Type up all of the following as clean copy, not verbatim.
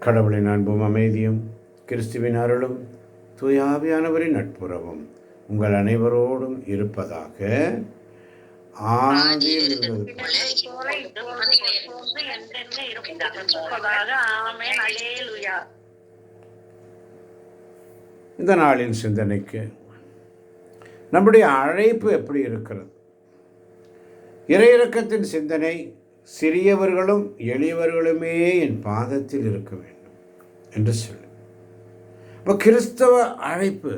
கடவுளின் அன்பும் அமைதியும் கிறிஸ்துவின் அருளும் தூய ஆவியானவரின் நட்புறவும் உங்கள் அனைவரோடும் இருப்பதாக. ஆதியில் இருந்தது இந்த நாளின் சிந்தனைக்கு நம்முடைய அழைப்பு எப்படி இருக்கிறது? இறையிறக்கத்தின் சிந்தனை, சிறியவர்களும் எளியவர்களுமே என் பாதத்தில் இருக்க வேண்டும் என்று சொல்லு. இப்போ கிறிஸ்தவ அழைப்பு,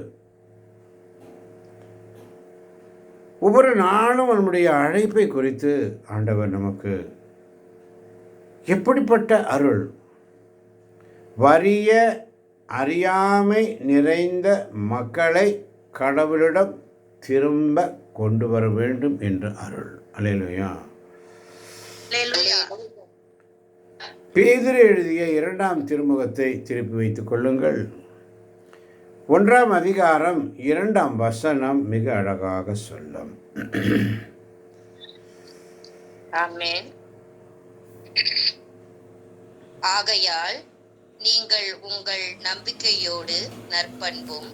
ஒவ்வொரு நாளும் நம்முடைய அழைப்பை குறித்து ஆண்டவர் நமக்கு எப்படிப்பட்ட அருள், வறிய அறியாமை நிறைந்த மக்களை கடவுளிடம் திரும்ப கொண்டு வர வேண்டும் என்ற அருள். அல்லேலூயா. பேதுரு எழுதிய 2ஆம் திருமுகத்தை திருப்பி வைத்துக் கொள்ளுங்கள். 1ஆம் அதிகாரம் 2ஆம் வசனம் மிக அழகாக சொல்லும். ஆமென். ஆகையால் நீங்கள் உங்கள் நம்பிக்கையோடு நற்பண்பும்,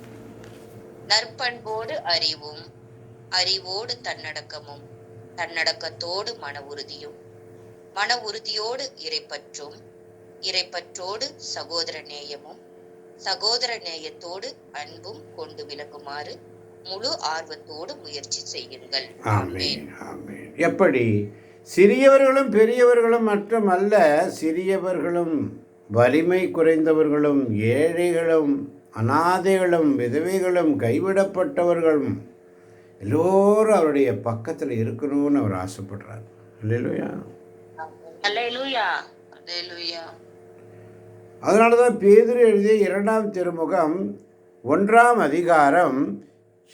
நற்பண்போடு அறிவும், அறிவோடு தன்னடக்கமும், தன்னடக்கத்தோடு மன உறுதியும், மன உறுதியோடு இறைப்பற்றும், இறைப்பற்றோடு சகோதர நேயமும், சகோதர நேயத்தோடு அன்பும் கொண்டு விளங்குமாறு முழு ஆர்வத்தோடு முயற்சி செய்யுங்கள். ஆமென், ஆமென். எப்படி? சிறியவர்களும் பெரியவர்களும் மட்டுமல்ல, சிறியவர்களும் வலிமை குறைந்தவர்களும் ஏழைகளும் அனாதைகளும் விதவைகளும் கைவிடப்பட்டவர்களும் எல்லோரும் அவருடைய பக்கத்தில் இருக்கணும்னு அவர் ஆசைப்படுறார். அல்லேலூயா, அல்லேலூயா, அல்லேலூயா. அதனால தான் பேதுரு எழுதிய 2ஆம் திருமுகம் 1ஆம் அதிகாரம்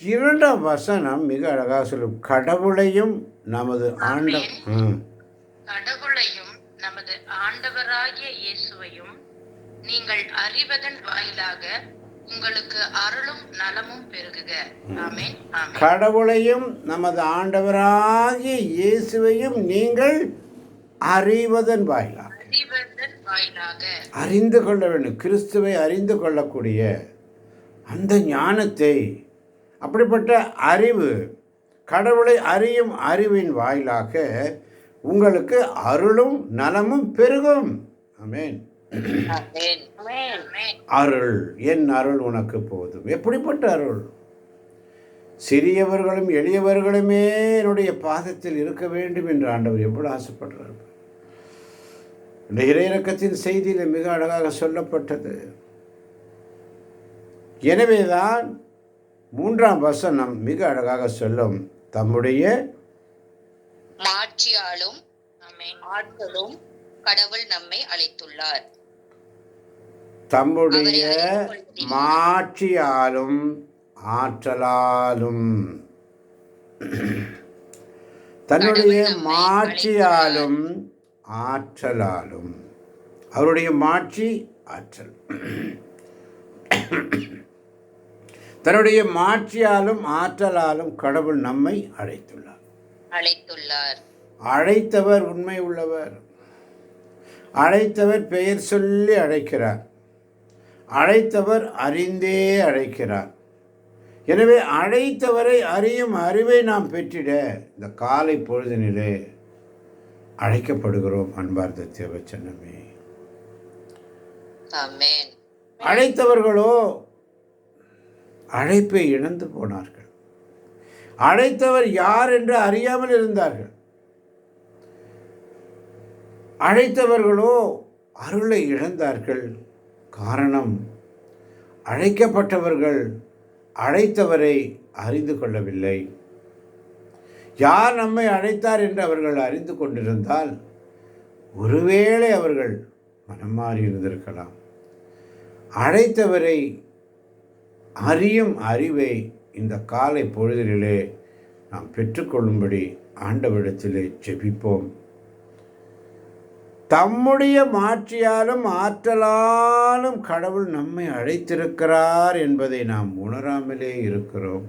2ஆம் வசனம் மிக அழகாக சொல்லும். கடவுளையும் நமது கடவுளையும் நமது ஆண்டவராகிய இயேசுவையும் நீங்கள் அறிவதன் வாயிலாக உங்களுக்கு அருளும் நலமும் பெருகுக. ஆமென், ஆமென். கடவுளையும் நமது ஆண்டவராகிய இயேசுவையும் நீங்கள் அறிவதன் வாயிலாக அறிந்து கொள்ள வேண்டும். கிறிஸ்துவை அறிந்து கொள்ளக்கூடிய அந்த ஞானத்தை, அப்படிப்பட்ட அறிவு, கடவுளை அறியும் அறிவின் வாயிலாக உங்களுக்கு அருளும் நலமும் பெருகும். ஆமென். அருள், என் அருள் உனக்கு போதும். எப்படிப்பட்ட அருள்? சிறியவர்களும் எளியவர்களுமே என்னுடைய பாதத்தில் இருக்க வேண்டும் என்று ஆண்டவர் எவ்வளவு ஆசைப்படுறார். இந்த இறையிறக்கத்தின் செய்தியில் மிக அழகாக சொல்லப்பட்டது. எனவேதான் 3ஆம் வசனம் மிக அழகாக சொல்லும். தம்முடைய மாட்சியாலும் ஆற்றலும் கடவுள் நம்மை அழைத்துள்ளார். தம்முடைய மாட்சியாலும் ஆற்றலாலும், தன்னுடைய மாட்சியாலும் ஆற்றலாலும், அவருடைய மாட்சி ஆற்றல், தன்னுடைய மாட்சியாலும் ஆற்றலாலும் கடவுள் நம்மை அழைத்துள்ளார். அழைத்தவர் உண்மை உள்ளவர். அழைத்தவர் பெயர் சொல்லி அழைக்கிறார். அழைத்தவர் அறிந்தே அழைக்கிறார். எனவே அழைத்தவரை அறியும் அறிவை நாம் பெற்றிட இந்த காலை பொழுதினிலே அழைக்கப்படுகிறோம். அன்பார்ந்த தேவச்சனமே, அழைத்தவர்களோ அழைப்பை இழந்து போனார்கள். அழைத்தவர் யார் என்று அறியாமல் இருந்தார்கள். அழைத்தவர்களோ அருளை இழந்தார்கள். காரணம், அழைக்கப்பட்டவர்கள் அழைத்தவரை அறிந்து கொள்ளவில்லை. யார் நம்மை அழைத்தார் என்று அவர்கள் அறிந்து கொண்டிருந்தால் ஒருவேளை அவர்கள் மனம் மாறி இருந்திருக்கலாம். அழைத்தவரை அறியும் அறிவை இந்த காலை பொழுதிலே நாம் பெற்றுக்கொள்ளும்படி ஆண்டவரிடத்திலே ஜெபிப்போம். தம்முடைய மாட்சியாலும் ஆற்றலாலும் கடவுள் நம்மை அழைத்திருக்கிறார் என்பதை நாம் உணராமலே இருக்கிறோம்.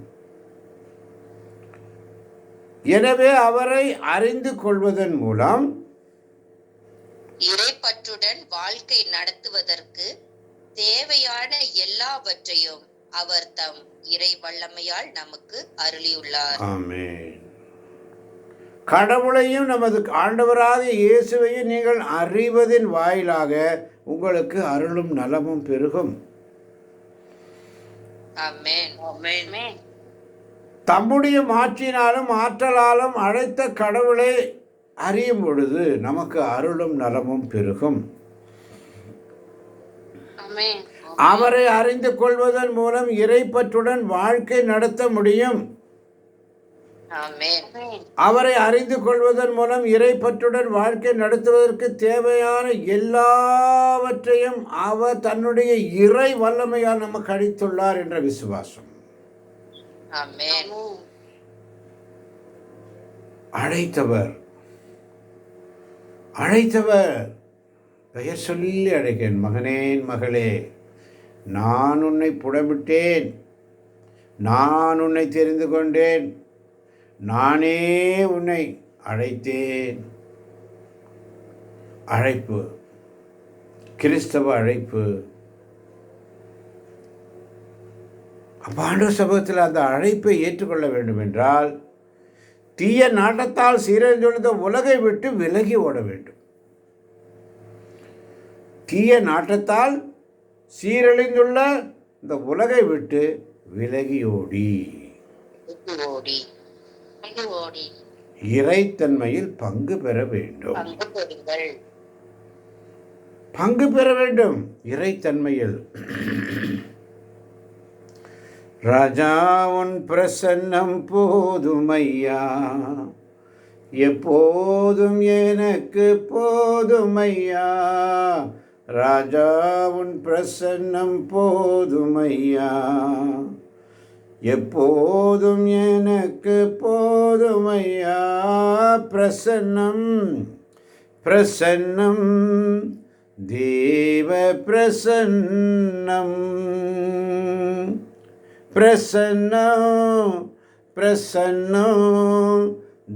எனவே அவரை அறிந்து கொள்வதன் மூலம் இறைப்பற்றுடன் வாழ்க்கை நடத்துவதற்கு தேவையான எல்லாவற்றையும் அவர் தம் இறை வல்லமையால் நமக்கு அருளியுள்ளார். ஆமென். கடவுளையும் நமது ஆண்டவராகிய இயேசுவையும் நீங்கள் அறிவதின் வாயிலாக உங்களுக்கு அருளும் நலமும் பெருகும். ஆமென். ஆமென். தம்முடைய மாட்சியினாலும் ஆற்றலாலும் அழைத்த கடவுளை அறியும் பொழுது நமக்கு அருளும் நலமும் பெருகும். ஆமென். அவரை அறிந்து கொள்வதன் மூலம் இறைப்பற்றுடன் வாழ்க்கை நடத்த முடியும். ஆமென். அவரை அறிந்து கொள்வதன் மூலம் இறைப்பற்றுடன் வாழ்க்கை நடத்துவதற்கு தேவையான எல்லாவற்றையும் அவர் தன்னுடைய இறை வல்லமையால் நமக்கு அளித்துள்ளார் என்ற விசுவாசம். ஆமென். அழைத்தவர் பெயர் சொல்லி அழைக்கிறேன், மகனேன் மகளே, நான் உன்னை புடமிட்டேன், நான் உன்னை தெரிந்து கொண்டேன், நானே உன்னை அழைத்தேன். அழைப்பு, கிறிஸ்தவ அழைப்பு. ஆண்டவர் சமூகத்தில் அந்த அழைப்பை ஏற்றுக்கொள்ள வேண்டும் என்றால் தீய நாட்டத்தால் சீரழிந்துள்ள உலகை விட்டு விலகி ஓட வேண்டும். தீய நாட்டத்தால் சீரழிந்துள்ள இந்த உலகை விட்டு விலகி ஓடி இறைத்தன்மையில் பங்கு பெற வேண்டும். பங்கு பெற வேண்டும் இறைத்தன்மையில். ராஜா உன் பிரசன்னம் போதுமையா, எப்போதும் எனக்கு போதுமையா. ராஜா உன் பிரசன்னம் போதுமையா, எப்போதும் எனக்கு போதுமையா. பிரசன்னம் பிரசன்னம் தேவ பிரசன்னம், பிரசன்னம் பிரசன்னம்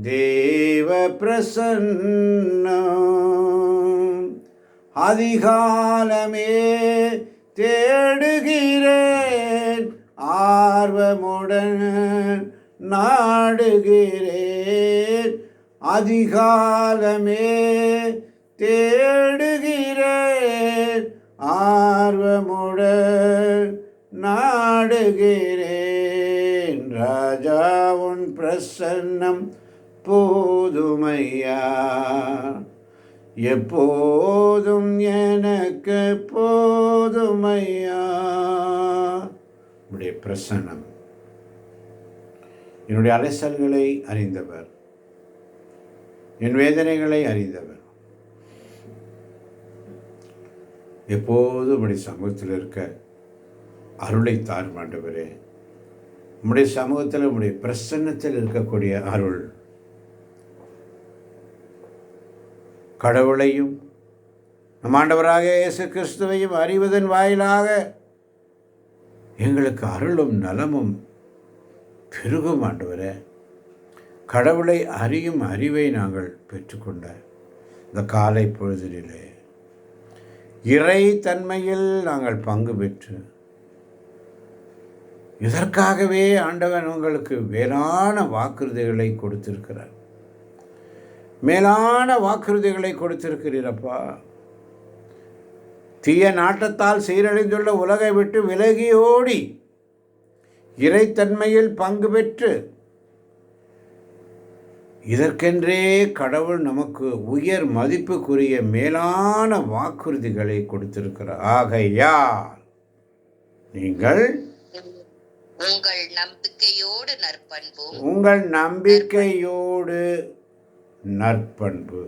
தேவ பிரசன்னம். அதிகாலமே தேடுகிறேன், ஆர்வமுடன் நாடுகிறேன். அதிகாலமே தேடுகிறேன், ஆர்வமுடன் நாடுகிறேன். ராஜா உன் பிரசன்னம் போதுமையா, எப்போதும் எனக்கு போதுமையா. உடைய பிரசன்னம். என்னுடைய அலைச்சல்களை அறிந்தவர், என் வேதனைகளை அறிந்தவர். எப்போதும் உடைய சமூகத்தில் இருக்க அருளை தாரும் ஆண்டவரே. உம்முடைய சமூகத்தில் உம்முடைய பிரசன்னத்தில் இருக்கக்கூடிய அருள், கடவுளையும் நம் ஆண்டவராக இயேசு கிறிஸ்துவையும் அறிவதன் வாயிலாக எங்களுக்கு அருளும் நலமும் பெருகும் ஆண்டவரே. கடவுளை அறியும் அறிவை நாங்கள் பெற்றுக்கொண்ட இந்த காலை பொழுதிலே இறை தன்மையில் நாங்கள் பங்கு பெற்று, இதற்காகவே ஆண்டவன் உங்களுக்கு மேலான வாக்குறுதிகளை கொடுத்திருக்கிறார். மேலான வாக்குறுதிகளை கொடுத்திருக்கிறீரப்பா. தீய நாட்டத்தால் சீரழிந்துள்ள உலகை விட்டு விலகி ஓடி இறைத்தன்மையில் பங்கு பெற்று, இதற்கென்றே கடவுள் நமக்கு உயர் மதிப்புக்குரிய மேலான வாக்குறுதிகளை கொடுத்திருக்கிறார். ஆகையால் நீங்கள் உங்கள் நம்பிக்கையோடு நற்பண்பும், உங்கள் நம்பிக்கையோடு நற்பண்பு,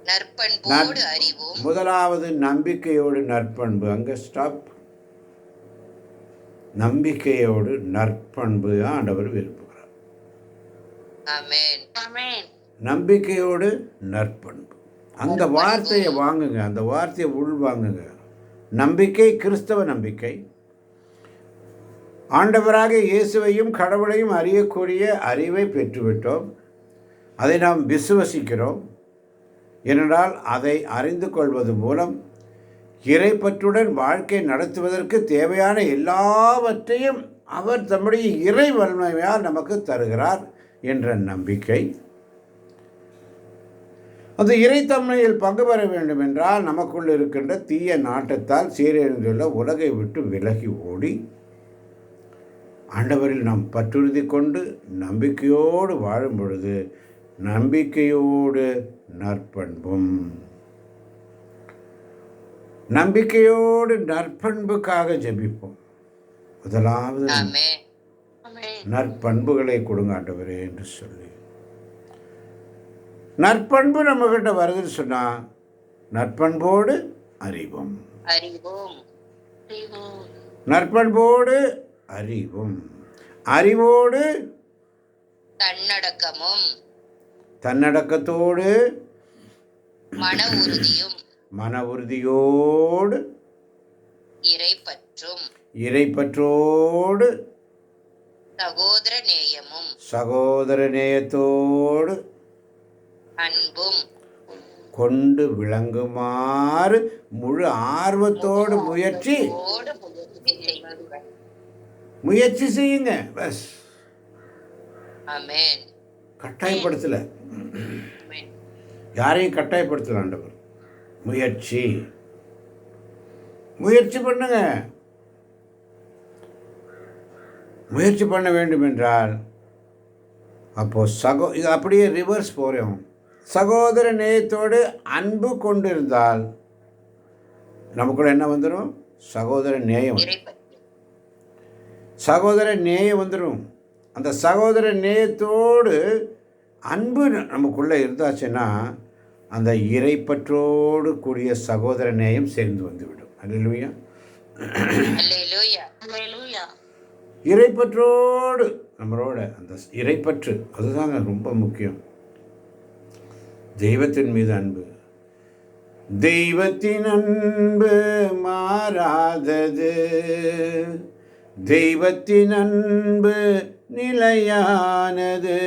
நற்பண்போடு அறிவும். முதலாவது நம்பிக்கையோடு நற்பண்பு. அங்கே ஸ்டாப். நம்பிக்கையோடு நற்பண்பு ஆண்டவர் விரும்புகிறார். ஆமென். ஆமென். நம்பிக்கையோடு நற்பண்பு. அந்த வார்த்தையை வாங்குங்க, அந்த வார்த்தையை உள்வாங்குங்க. நம்பிக்கை, கிறிஸ்தவ நம்பிக்கை, ஆண்டவராக இயேசுவையும் கடவுளையும் அறியக்கூடிய அறிவை பெற்றுவிட்டோம். அதை நாம் விசுவசிக்கிறோம். ஏனென்றால் அதை அறிந்து கொள்வது மூலம் இறைப்பற்றுடன் வாழ்க்கை நடத்துவதற்கு தேவையான எல்லாவற்றையும் அவர் தம்முடைய இறை வல்லமையால் நமக்கு தருகிறார் என்ற நம்பிக்கை. அந்த இறைத்தன்மையில் பங்கு பெற வேண்டும் என்றால் நமக்குள் இருக்கின்ற தீய நாட்டத்தால் சீரழிந்துள்ள உலகை விட்டு விலகி ஓடி ஆண்டவரில் நாம் பற்றுறுதி கொண்டு நம்பிக்கையோடு வாழும் பொழுது நம்பிக்கையோடு நற்பண்பும், நம்பிக்கையோடு நற்பண்புக்காக ஜெபிப்போம். முதலாவது நற்பண்புகளை கொடுங்க ஆண்டவரே என்று சொல்லி, நற்பண்பு நம்ம கிட்ட வருதுன்னு சொன்னா நற்பண்போடு அறிவும், நற்பண்போடு அறிவும், அறிவோடு தன்னடக்கமும், தன்னடக்கத்தோடு மன உறுதியும், மன உறுதியோடு இறைப்பற்றும், இறைப்பற்றோடு சகோதர நேயமும், சகோதர நேயத்தோடு அன்பும் கொண்டு விளங்குமாறு முழு ஆர்வத்தோடு முயற்சி செய்யுங்க. பஸ் ஆமென். கட்டாயப்படுத்தல, யாரையும் கட்டாயப்படுத்தல ஆண்டவர். முயற்சி பண்ணுங்க. முயற்சி பண்ண வேண்டும் என்றால் அப்போ இது அப்படியே ரிவர்ஸ் போகிறோம். சகோதர நேயத்தோடு அன்பு கொண்டிருந்தால் நமக்குள்ள என்ன வந்துடும்? சகோதர நேயம், சகோதர நேயம் வந்துடும். அந்த சகோதர நேயத்தோடு அன்பு நமக்குள்ளே இருந்தாச்சுன்னா அந்த இறைப்பற்றோடு கூடிய சகோதர நேயம் சேர்ந்து வந்துவிடும். அல்லேலூயா, அல்லேலூயா. இறைப்பற்றோடு நம்மளோட அந்த இறைப்பற்று அதுதாங்க ரொம்ப முக்கியம். தெய்வத்தின் மீது அன்பு, தெய்வத்தின் அன்பு மாறாதது, தெய்வத்தின் அன்பு நிலையானது,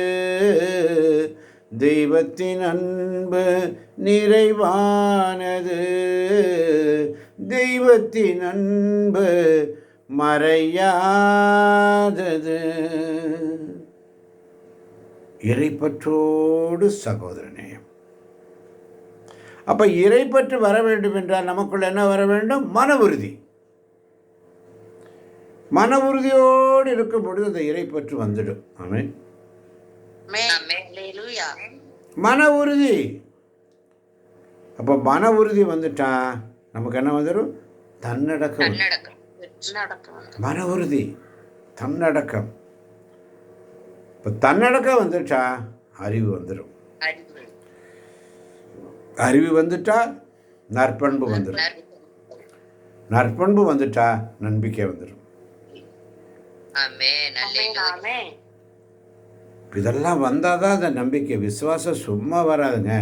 தெய்வத்தின் அன்பு நிறைவானது, தெய்வத்தின் அன்பு மறையாதது. இறைப்பற்றோடு சகோதரநேயம். அப்ப இறைப்பற்று வர வேண்டும் என்றால் நமக்குள்ள என்ன வர வேண்டும்? மன உறுதி. மன உறுதியோடு இருக்கும் பொழுது அந்த இறைப்பற்று வந்துடும். ஆமென். மன உறுதி. அப்ப மன உறுதி வந்துட்டா நமக்கு என்ன வந்துடும்? தன்னடக்கம். மன உறுதி, தன்னடக்கம். இப்போ தன்னடக்கம் வந்துட்டா அறிவு வந்துடும். அறிவு வந்துட்டா நற்பண்பு வந்துடும். நற்பண்பு வந்துட்டா நம்பிக்கை வந்துடும். இதெல்லாம் வந்தாதான் அந்த நம்பிக்கை. விசுவாசம் சும்மா வராதுங்க.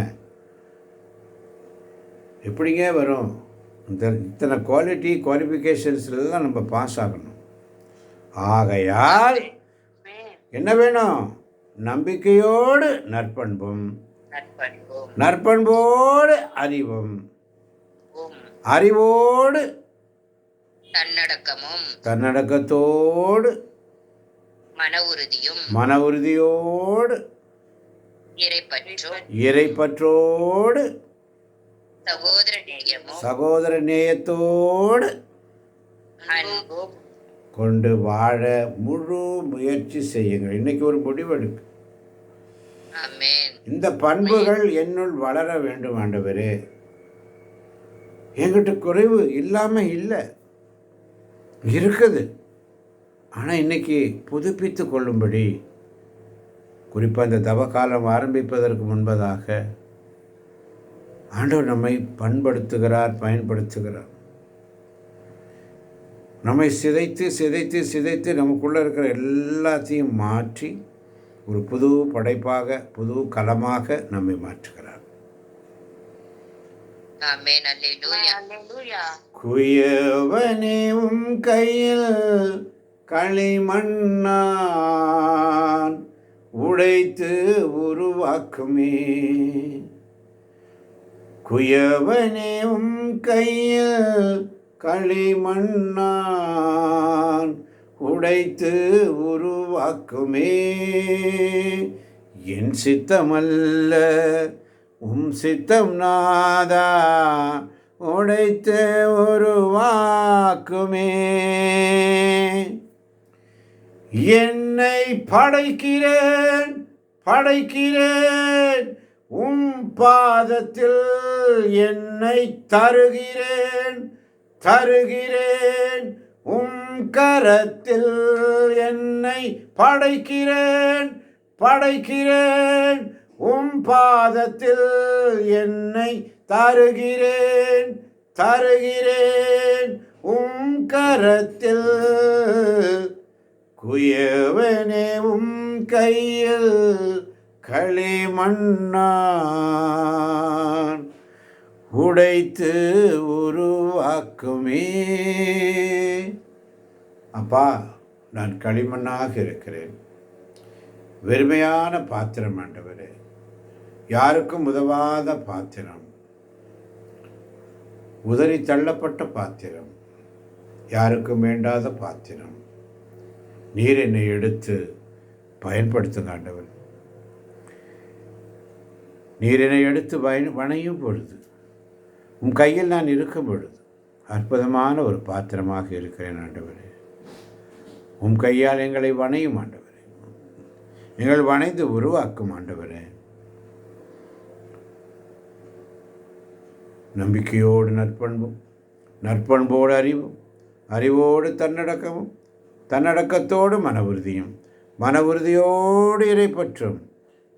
எப்படிங்க வரும்? இத்தனை குவாலிஃபிகேஷன்ஸ்லாம் நம்ம பாஸ் ஆகணும். ஆகையால் என்ன வேணும்? நம்பிக்கையோடு நற்பண்பும், நற்பண்போடு அறிவும், அறிவோடு தன்னடக்கமும், தன்னடக்கத்தோடு மன உறுதியோடு இறைப்பற்றோடு சகோதர நேயத்தோடு கொண்டு வாழ முழு முயற்சி செய்யுங்கள். இன்னைக்கு ஒரு முடிவெடுக்கு. இந்த பண்புகள் என்னுள் வளர வேண்டும் ஆண்டவரே. என்கிட்ட குறைவு இல்லாம இல்லை, இருக்குது. ஆனால் இன்னைக்கு புதுப்பித்து கொள்ளும்படி, குறிப்பாக இந்த தவக்காலம் ஆரம்பிப்பதற்கு முன்பதாக ஆண்டவர் நம்மை பண்படுத்துகிறார், பயன்படுத்துகிறார். நம்மை சிதைத்து சிதைத்து சிதைத்து நமக்குள்ளே இருக்கிற எல்லாத்தையும் மாற்றி ஒரு புது படைப்பாக, புது களமாக நம்மை மாற்றுகிறார். குயவனே உம் கையில் களிமண்ணான் உடைத்து உருவாக்குமே, குயவனே உம் கையில் களிமண்ணான் உடைத்து உருவாக்குமே. என் சித்தமல்ல உம் சித்தம் நாதா, உடைத்து உருவாக்குமே. என்னை படைக்கிறேன் படைக்கிறேன், உம் பாதத்தில் என்னை தருகிறேன் தருகிறேன், உம் கரத்தில் என்னை படைக்கிறேன் படைக்கிறேன், உம் பாதத்தில் என்னை தருகிறேன் தருகிறேன், உம் கரத்தில். குயவனே உம் கையில் களிமண்ணான் உடைத்து உருவாக்குமே. அப்பா, நான் களிமண்ணாக இருக்கிறேன், வெறுமையான பாத்திரம் ஆண்டவரே, யாருக்கும் உதவாத பாத்திரம், உதறி தள்ளப்பட்ட பாத்திரம், யாருக்கும் வேண்டாத பாத்திரம். நீர் என்னை எடுத்து பயன்படுத்துங்க ஆண்டவர். நீர் என்னை எடுத்து வணையும் பொழுது, உம் கையில் நான் இருக்கும் பொழுது அற்புதமான ஒரு பாத்திரமாக இருக்கிறேன் ஆண்டவரே. உம் கையால் எங்களை வணையும் ஆண்டவரே, எங்கள் வணைந்து உருவாக்கும் ஆண்டவரே. நம்பிக்கையோடு நற்பண்பும், நற்பண்போடு அறிவும், அறிவோடு தன்னடக்கமும், தன்னடக்கத்தோடு மன உறுதியும், மன உறுதியோடு இறைப்பற்றும்,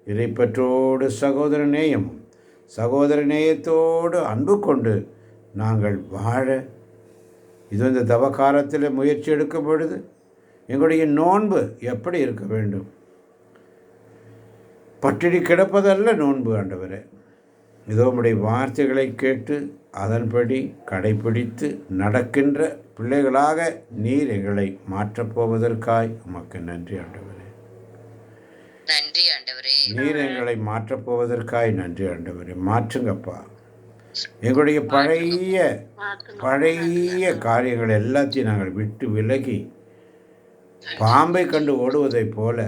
இறைப்பற்றோடு சகோதர நேயமும், சகோதர நேயத்தோடு அன்பு கொண்டு நாங்கள் வாழ இது இந்த தவக்காலத்தில் முயற்சி எடுக்கும் பொழுது எங்களுடைய நோன்பு எப்படி இருக்க வேண்டும்? பட்டினி கிடப்பதல்ல நோன்பு ஆண்டவரே. இதோ உம்முடைய வார்த்தைகளை கேட்டு அதன்படி கடைபிடித்து நடக்கின்ற பிள்ளைகளாக நீர் எங்களை மாற்றப்போவதற்காய் உமக்கு நன்றி ஆண்டவரே. நன்றி ஆண்டவரே. நீர் எங்களை மாற்றப்போவதற்காய் நன்றி ஆண்டவரே. மாற்றுங்கப்பா. எங்களுடைய பழைய காரியங்கள் எல்லாத்தையும் நாங்கள் விட்டு விலகி பாம்பை கண்டு ஓடுவதைப் போல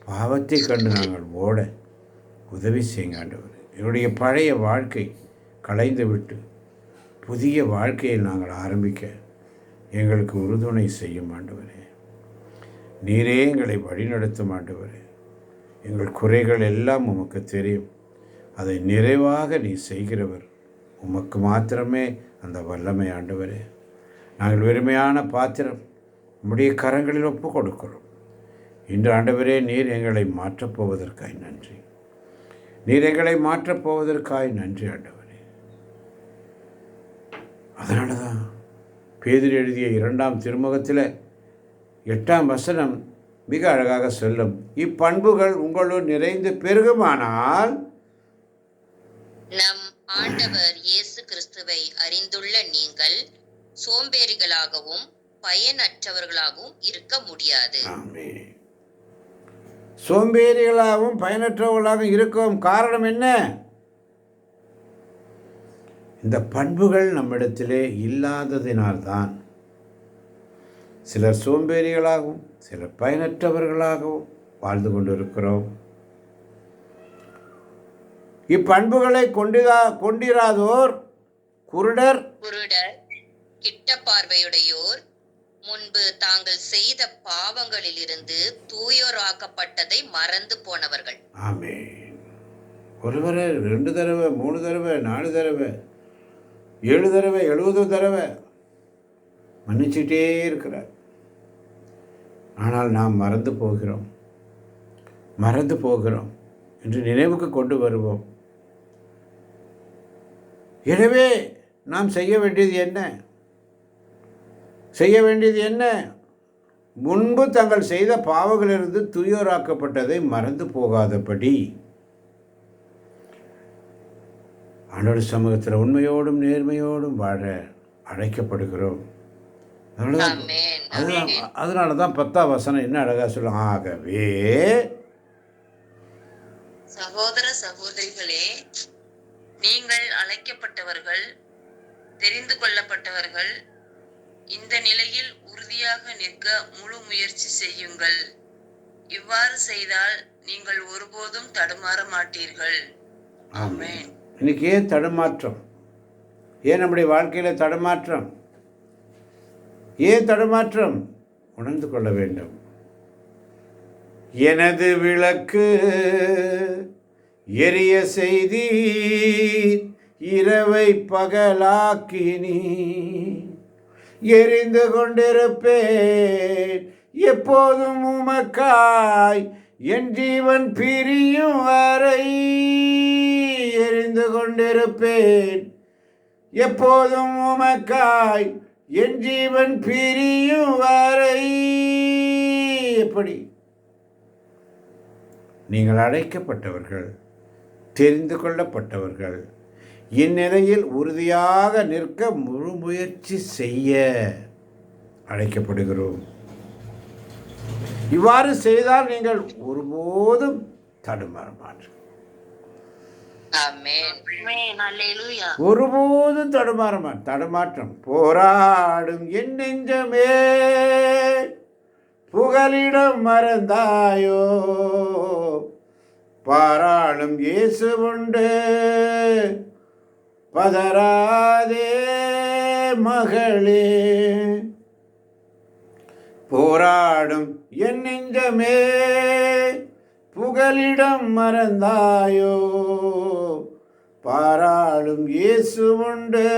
பாவத்தை கண்டு நாங்கள் ஓட உதவி செய்யுங்க ஆண்டவரே. எங்களுடைய பழைய வாழ்க்கை களைந்து விட்டு புதிய வாழ்க்கையை நாங்கள் ஆரம்பிக்க எங்களுக்கு உறுதுணை செய்யும் ஆண்டவரே. நீரே எங்களை வழிநடத்தும் ஆண்டவரே. எங்கள் குறைகள் எல்லாம் உமக்கு தெரியும், அதை நிறைவாக நீ செய்கிறவர். உமக்கு மாத்திரமே அந்த வல்லமை ஆண்டவரே. நாங்கள் வெறுமையான பாத்திரம் உம்முடைய கரங்களில் ஒப்பு கொடுக்கிறோம். இன்று ஆண்டவரே, நீர் எங்களை மாற்றப்போவதற்காய் நன்றி. நீர் எங்களை மாற்றப்போவதற்காய் நன்றி ஆண்டவரே. அதனால தான் பேதுரு எழுதிய 2ஆம் திருமுகத்தில் 8ஆம் வசனம் மிக அழகாக சொல்லும், இப்பண்புகள் உங்களுள் நிறைந்து பெருகுமானால் நம் ஆண்டவர் இயேசு கிறிஸ்துவை அறிந்துள்ள நீங்கள் சோம்பேறிகளாகவும் பயனற்றவர்களாகவும் இருக்க முடியாது. சோம்பேறிகளாகவும் பயனற்றவர்களாகவும் இருக்கும் காரணம் என்ன? இந்த பண்புகள் நம்மிடத்திலே இல்லாததினால்தான் சிலர் சோம்பேறிகளாகவும் சிலர் பயனற்றவர்களாகவும் வாழ்ந்து கொண்டிருக்கிறோம். இப்பண்புகளை கொண்டிராதோர் குருடர், கிட்ட பார்வையுடையோர், முன்பு தாங்கள் செய்த பாவங்களிலிருந்து தூயோராக்கப்பட்டதை மறந்து போனவர்கள். ஆமென். ஒருவரை 2 தடவை 3 தடவை 4 தடவை 7 தடவை 70 தடவை மன்னிச்சுட்டே இருக்கிறார். ஆனால் நாம் மறந்து போகிறோம் என்று நினைவுக்கு கொண்டு வருவோம். எனவே நாம் செய்ய வேண்டியது என்ன? முன்பு தங்கள் செய்த பாவங்களிலிருந்து தூயோராக்கப்பட்டதை மறந்து போகாதபடி ஆண்டவர் சமூகத்தில் உண்மையோடும் நேர்மையோடும் வாழ அழைக்கப்படுகிறோம். அதனால தான் 10ஆம் வசனம் என்ன அழகா சொல்லும், ஆகவே சகோதர சகோதரிகளே, நீங்கள் அழைக்கப்பட்டவர்கள், தெரிந்து கொள்ளப்பட்டவர்கள். இந்த நிலையில் உறுதியாக நிற்க முழு முயற்சி செய்யுங்கள். இவ்வாறு செய்தால் நீங்கள் ஒருபோதும் தடுமாற மாட்டீர்கள். ஆமென். இன்னைக்கு ஏன் தடுமாற்றம்? ஏன் நம்முடைய வாழ்க்கையில் தடுமாற்றம்? ஏன் தடுமாற்றம்? உணர்ந்து கொள்ள வேண்டும். எனது விளக்கு எரிய செய்தி, இரவை பகலாக்கினி, எரிந்து கொண்டிருப்பேன் எப்போதும் உமக்காய், என் ஜீவன் பிரியும் வரை. எரிந்து கொண்டிருப்பேன் எப்போதும் உமக்காய், என் ஜீவன் பிரியும் வரை. எப்படி? நீங்கள் அழைக்கப்பட்டவர்கள், தெரிந்து கொள்ளப்பட்டவர்கள், இந்நிலையில் உறுதியாக நிற்க முழு முயற்சி செய்ய அழைக்கப்படுகிறோம். இவ்வாறு செய்தால் நீங்கள் ஒருபோதும் தடுமாற மாட்டீர்கள். ஒருபோதும் தடுமாற்றம். போராடும் என் நெஞ்சமே, புகலிடம் மறந்தாயோ, பாராளும் இயேசு உண்டு, பதறாதே மகளே. போராடும் என் நெஞ்சமே, புகலிடம் மறந்தாயோ, பாராளும் இயேசு உண்டு,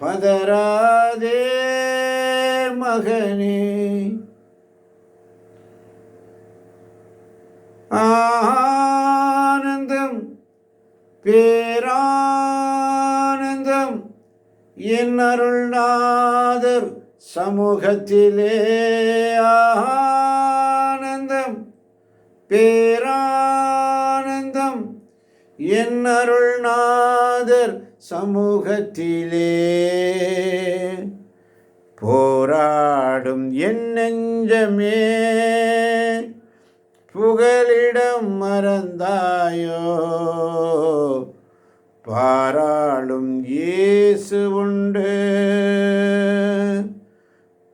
பதறாதே மகனே. ஆனந்தம் பேரானந்தம் என் அருள்நாதர் சமூகத்திலே. ஆனந்தம் பேரானந்தம் என் அருள்நாதர் சமூகத்திலே. போராடும் என் நெஞ்சமே, புகலிடம் மறந்தாயோ, பாராளும் இயேசு உண்டு,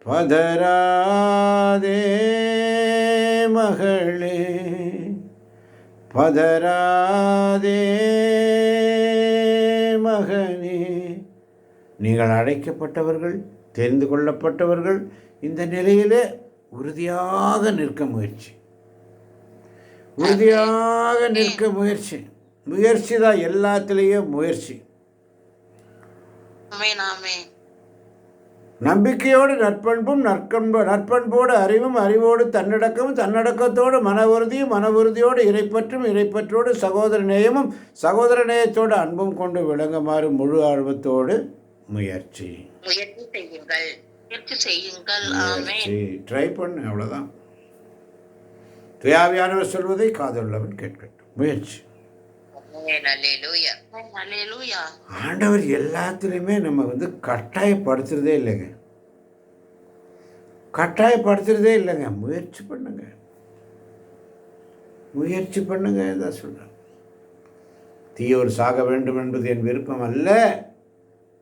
பதறாதே மகளே, பதறாதே மகனே. நீங்கள் அழைக்கப்பட்டவர்கள், தெரிந்து கொள்ளப்பட்டவர்கள். இந்த நிலையிலே உறுதியாக நிற்க முயற்சி, உறுதியாக நிற்க முயற்சி. முயற்சி தான் எல்லாத்திலேயும் முயற்சி. நம்பிக்கையோடு நற்பண்பும், நற்பண்போடு அறிவும், அறிவோடு தன்னடக்கமும், தன்னடக்கத்தோடு மன உறுதியும், மன உறுதியோடு இறைப்பற்றும், இறைப்பற்றோடு சகோதர நேயமும், சகோதர நேயத்தோடு அன்பும் கொண்டு விளங்குமாறு முழு ஆர்வத்தோடு முயற்சி செய்யுங்கள். ட்ரை பண்ணு, அவ்வளோதான். துயாவியானவர் சொல்வதை காதுள்ளவன் கேட்கட்டும். முயற்சி. ஆண்டவர் எல்லாத்துலேயுமே நம்ம கட்டாயப்படுத்துறதே இல்லைங்க, கட்டாயப்படுத்துறதே இல்லைங்க. முயற்சி பண்ணுங்க, முயற்சி பண்ணுங்க தான் சொல்கிறேன். தீயோர் சாக வேண்டும் என்பது என் விருப்பம் அல்ல,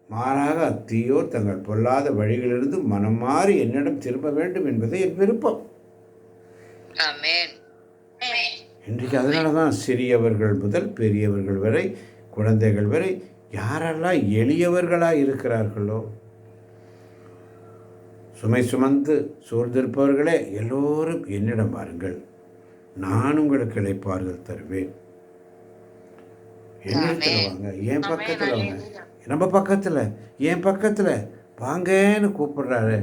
மாறாக தீயோர் தங்கள் பொல்லாத வழிகளிலிருந்து மனம் மாறி என்னிடம் திரும்ப வேண்டும் என்பது என் விருப்பம். இன்றைக்கு அதனால தான் சிறியவர்கள் முதல் பெரியவர்கள் வரை, குழந்தைகள் வரை, யாரெல்லாம் எளியவர்களாக இருக்கிறார்களோ, சுமை சுமந்து சூழ்ந்திருப்பவர்களே எல்லோரும் என்னிடம் வாருங்கள், நான் உங்களுக்கு இளைப்பாறுதல் தருவேன். என்னிடத்துல வாங்க, என் பக்கத்தில் வாங்க, நம்ம பக்கத்தில், என் பக்கத்தில் வாங்கன்னு கூப்பிடுறாரு.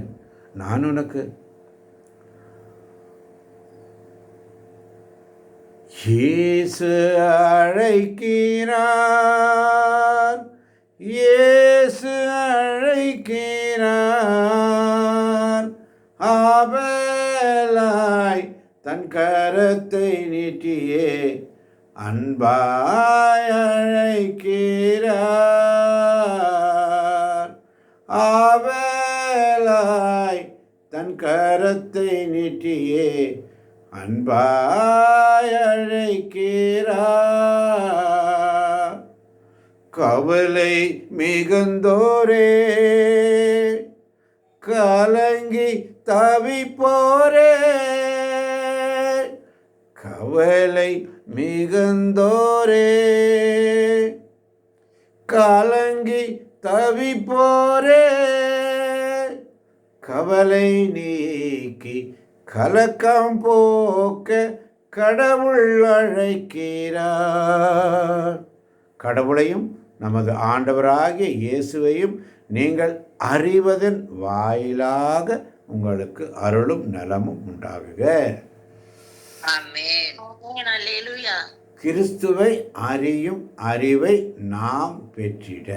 நான் உனக்கு இயேசு அழைக்கிறார், இயேசு அழைக்கிறார். ஆபேலாய் தன் கரத்தை நீட்டியே அன்பாய் அழைக்கிறார். ஆபேலாய் தன் கரத்தை நீட்டியே அன்பாய் அழைக்கிறார். கவலை மிகுந்தோரே, கலங்கி தவிப்போரே, கவலை மிகுந்தோரே, கலங்கி தவிப்போரே, கவலை நீக்கி கலக்கம் போக்க கடவுள் அழைக்கிறார். கடவுளையும் நமது ஆண்டவராகிய இயேசுவையும் நீங்கள் அறிவதன் வாயிலாக உங்களுக்கு அருளும் நலமும் உண்டாகுக. ஆமென். அல்லேலூயா. கிறிஸ்துவை அறியும் அறிவை நாம் பெற்றிட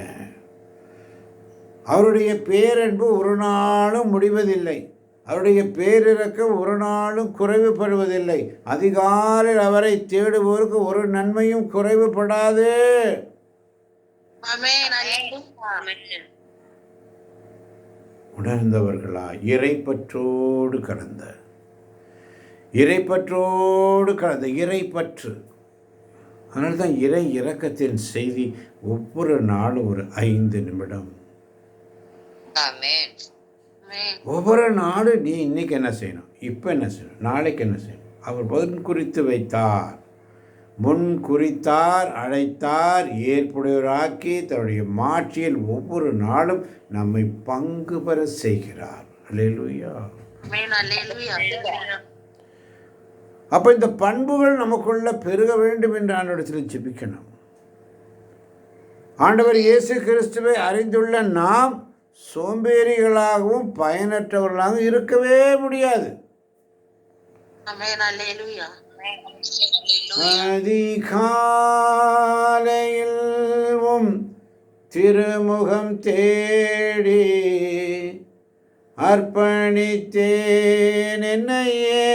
அவருடைய பேரன்பு ஒரு நாளும் முடிவதில்லை. அவருடைய பேரிரக்கம் ஒரு நாளும் குறைவுபடுவதில்லை. அதிகாலையில் அவரை தேடுவோருக்கு ஒரு நன்மையும் குறைவுபடாது. உணர்ந்தவர்களா இறைப்பற்றோடு கடந்த இறைப்பற்று. அதனால தான் இறை இரக்கத்தின் செய்தி ஒவ்வொரு நாளும் ஒரு 5 நிமிடம். ஒவ்வொரு நாளும் நீ இன்னைக்கு என்ன செய்யணும், இப்போ என்ன செய்யணும், நாளைக்கு என்ன செய்யணும். அவர் முன் குறித்து வைத்தார், முன் குறித்தார், அழைத்தார், ஏற்புடையவராக்கி தன்னுடைய மாட்சியில் ஒவ்வொரு நாளும் நம்மை பங்கு பெற செய்கிறார். அல்லேலூயா. அப்போ இந்த பண்புகள் நமக்குள்ள பெருக வேண்டும் என்று ஆண்டவரிடத்தில் ஜெபிக்கணும். ஆண்டவர் இயேசு கிறிஸ்துவை அறிந்துள்ள நாம் சோம்பேறிகளாகவும் பயனற்றவர்களாகவும் இருக்கவே முடியாது. அதிகாலையில் திருமுகம் தேடி அர்ப்பணித்தேன் என்னையே,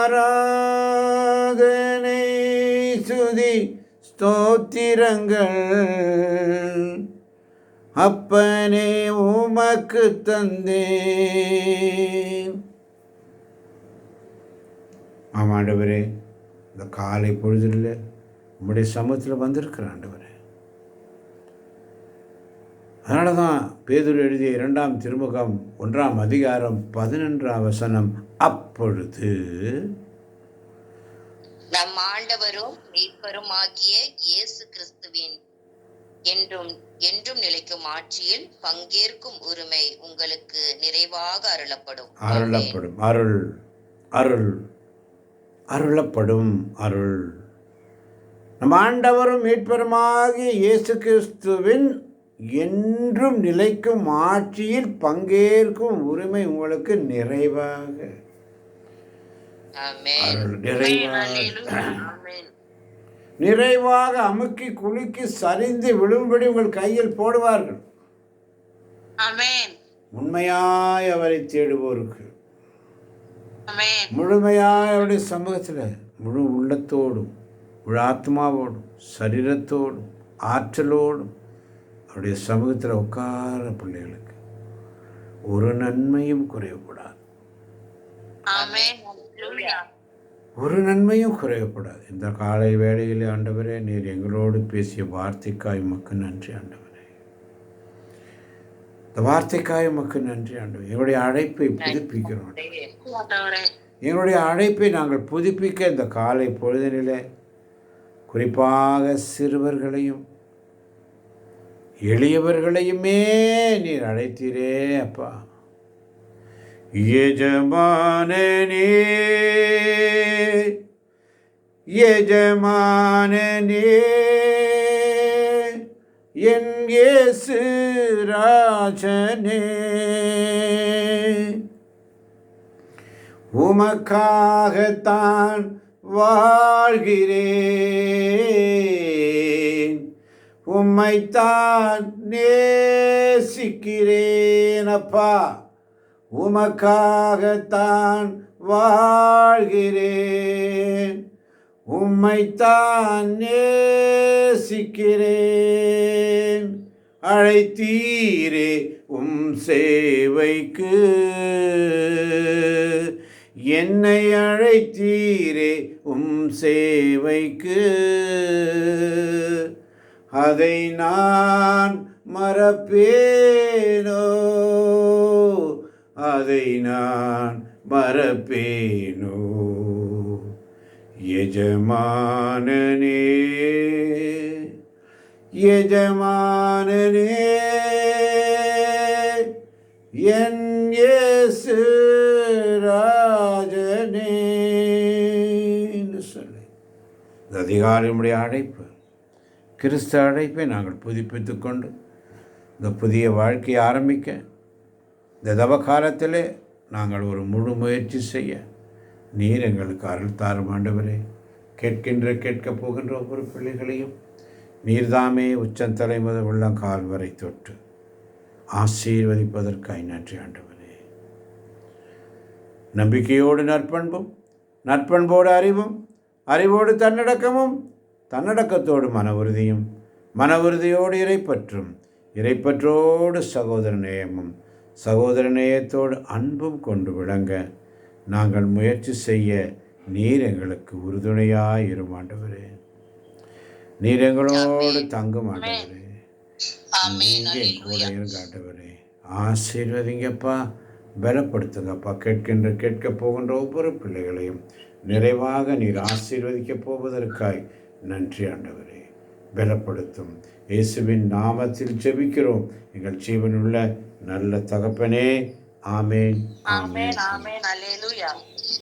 ஆராதனை சுதி ஸ்தோத்திரங்கள் அப்பனே உமக்கு தந்தேன். ஆமாண்டவரே, இந்த காலை பொழுதில் உம்முடைய சமூகத்தில் வந்திருக்கிற ஆண்டவரே. அதனால தான் பேதுரு எழுதிய 2ஆம் திருமுகம் 1ஆம் அதிகாரம் 11ஆம் வசனம், அப்பொழுது நம் ஆண்டவரும் மீட்பருமாகிய இயேசு கிறிஸ்துவின் என்றும் என்றும் நிலைக்கும் ஆட்சியில் பங்கேற்கும் உரிமை உங்களுக்கு நிறைவாக அருளப்படும். அருளப்படும் அருள். நம் ஆண்டவரும் மீட்பருமாகிய இயேசு கிறிஸ்துவின் என்றும் நிலைக்கும் ஆட்சியில் பங்கேற்கும் உரிமை உங்களுக்கு நிறைவாக நிறைவாக அமுக்கி குலுக்கி சரிந்து விழும்படி உங்கள் கையில் போடுவார்கள். உண்மையாய் அவரை தேடுவோருக்கு, முழுமையாய் அவருடைய சமூகத்தில் முழு உள்ளத்தோடும் முழு ஆத்மாவோடும் சரீரத்தோடும் ஆற்றலோடும் அவருடைய சமூகத்தில் உட்கார பிள்ளைகளுக்கு ஒரு நன்மையும் குறையக்கூடாது. ஒரு நன்மையும் குறையக்கூடாது. இந்த காலை வேளையில் ஆண்டவரே, நீர் எங்களோடு பேசிய வார்த்தைக்காய் உமக்கு நன்றி ஆண்டவரே. இந்த வார்த்தைக்காய் உமக்கு நன்றி ஆண்டவரே. எங்களுடைய அழைப்பை புதுப்பிக்கிறோம். எங்களுடைய அழைப்பை நாங்கள் புதுப்பிக்க இந்த காலை பொழுதினிலே குறிப்பாக சிறுவர்களையும் எளியவர்களையுமே நீர் அழைத்தீரே அப்பா. எஜமானனே எஜமானனே என் இயேசு ராஜனே, உமக்காகத்தான் வாழ்கிறேன், உம்மைத்தான் நேசிக்கிறேன் அப்பா. உமக்காகத்தான் வாழ்கிறேன், உம்மைத்தான் நேசிக்கிறேன். அழைத்தீரே உம் சேவைக்கு, என்னை அழைத்தீரே உம் சேவைக்கு. அதை நான் மறப்பேனோ, அதை நான் மறப்பேனோ. எஜமானனே, எஜமானனே, என் இயேசு ராஜனே என்று சொல்லி இந்த அதிகாரியுடைய அழைப்பு, கிறிஸ்து அழைப்பை நாங்கள் புதுப்பித்துக் கொண்டு இந்த புதிய வாழ்க்கையை ஆரம்பிக்க இந்த தவ காலத்திலே நாங்கள் ஒரு முழு முயற்சி செய்ய நீர் எங்களுக்கு அருள் தாரும் ஆண்டவரே. கேட்கப் போகின்ற ஒவ்வொரு பிள்ளைகளையும் நீர்தாமே உச்சந்தலை முதல் உள்ளங்கால் வரை தொட்டு ஆசீர்வதிப்பதற்காய் நன்றி ஆண்டவரே. நம்பிக்கையோடு நற்பண்பும், நற்பண்போடு அறிவும், அறிவோடு தன்னடக்கமும், தன்னடக்கத்தோடு மன உறுதியும், மன உறுதியோடு இறைப்பற்றும், இறைப்பற்றோடு சகோதர நேயமும், சகோதர நேயத்தோடு அன்பும் கொண்டு விளங்க நாங்கள் முயற்சி செய்ய நீர் எங்களுக்கு உறுதுணையாய் இரும் ஆண்டவரே. நீர் எங்களோடு தங்கும் ஆண்டவரே. நீங்க கூட இருங்க ஆண்டவரே. ஆசீர்வதிங்கப்பா, பலப்படுத்துங்கப்பா. கேட்க போகின்ற ஒவ்வொரு பிள்ளைகளையும் நிறைவாக நீர் ஆசீர்வதிக்கப் போவதற்காய் நன்றி ஆண்டவரே. பலப்படுத்தும் இயேசுவின் நாமத்தில் ஜெபிக்கிறோம் எங்கள் ஜீவனுள்ள நல்ல தகப்பனே. ஆமேன், ஆமேன், ஆமேன். அல்லேலூயா.